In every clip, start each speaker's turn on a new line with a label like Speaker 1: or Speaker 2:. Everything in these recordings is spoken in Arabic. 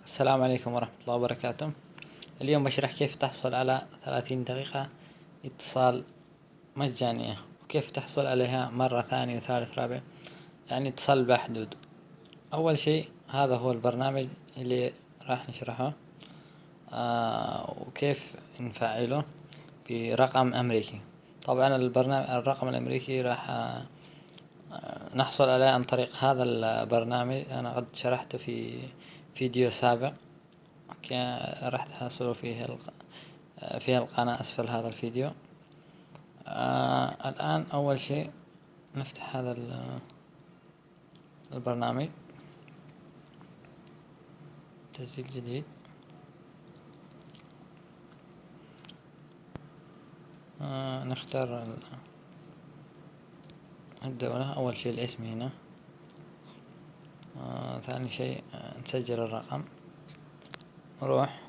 Speaker 1: السلام عليكم ورحمة الله وبركاته. اليوم بشرح كيف تحصل على 30 دقيقة اتصال مجانية، وكيف تحصل عليها مرة ثانية وثالث رابع، يعني اتصال بلا حدود. أول شيء هذا هو البرنامج اللي راح نشرحه، وكيف نفعله برقم أمريكي. طبعا الرقم الأمريكي راح نحصل عليه عن طريق هذا البرنامج. أنا قد شرحته في فيديو سابق، راح تحصلوا فيها القناة أسفل هذا الفيديو. الآن أول شيء نفتح هذا البرنامج، تسجيل جديد. نختار الدولة. أول شيء الاسم هنا. ثاني شيء نسجل الرقم، نروح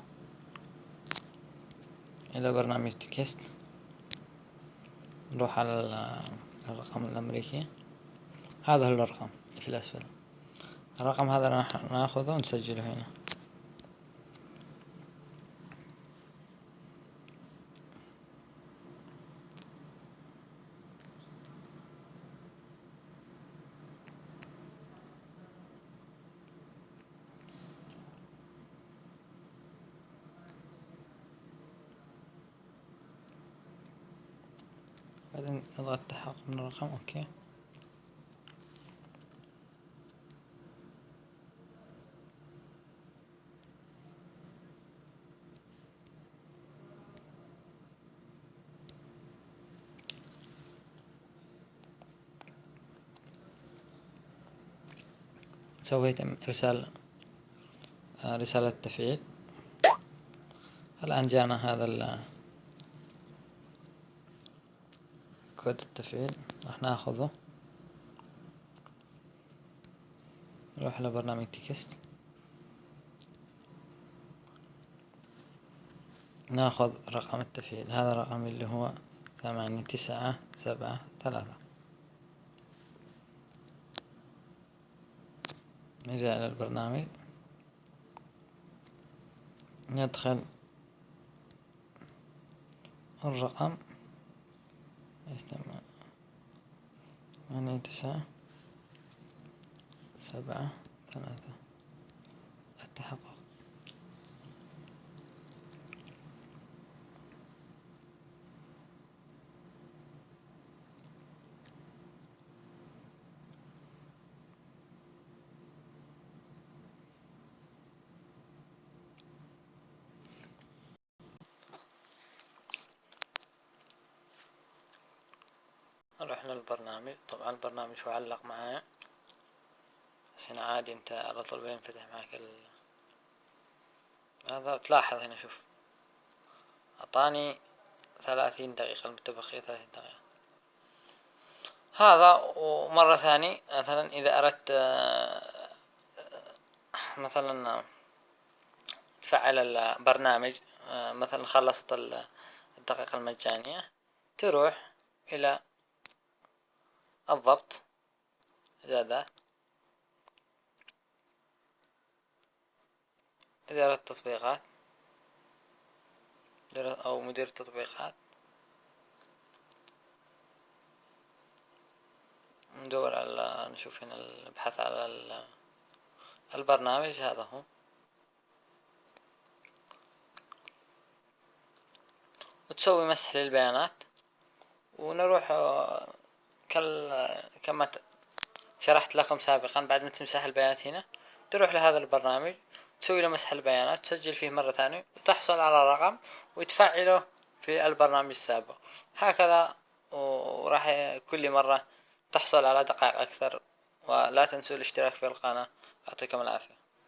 Speaker 1: إلى برنامج تكست، نروح على الرقم الأمريكي. هذا هو الرقم في الأسفل. الرقم هذا راح ناخذه ونسجله هنا. بعدين نضغط تحقق من الرقم. اوكي، سويت رسالة تفعيل. الآن جانا هذا كود التفعيل، راح ناخذه، نروح لبرنامج تكست، ناخذ رقم التفعيل. هذا الرقم اللي هو 8973. نجي على البرنامج، ندخل الرقم 8973، التحقق. نروح للبرنامج. طبعا البرنامج هو علق معايا، بس هنا عادي انت على طول بينفتح معك هذا. تلاحظ هنا، شوف، اعطاني 30 دقيقة، المتبقية 30 دقيقة. هذا. ومرة ثانية مثلا إذا أردت مثلا تفعل البرنامج، مثلا خلصت الدقيقة المجانية، تروح إلى الضبط، إعدادات، إدارة التطبيقات، أو مدير التطبيقات. ندور على، نشوف هنا البحث على البرنامج. هذا هو. وتسوي مسح للبيانات، ونروح كما شرحت لكم سابقا. بعد ما تمسح البيانات هنا، تروح لهذا البرنامج، تسوي له مسح البيانات، تسجل فيه مرة ثانية، وتحصل على رقم وتفعله في البرنامج السابق. هكذا، وراح كل مرة تحصل على دقائق أكثر. ولا تنسوا الاشتراك في القناة. يعطيكم العافية.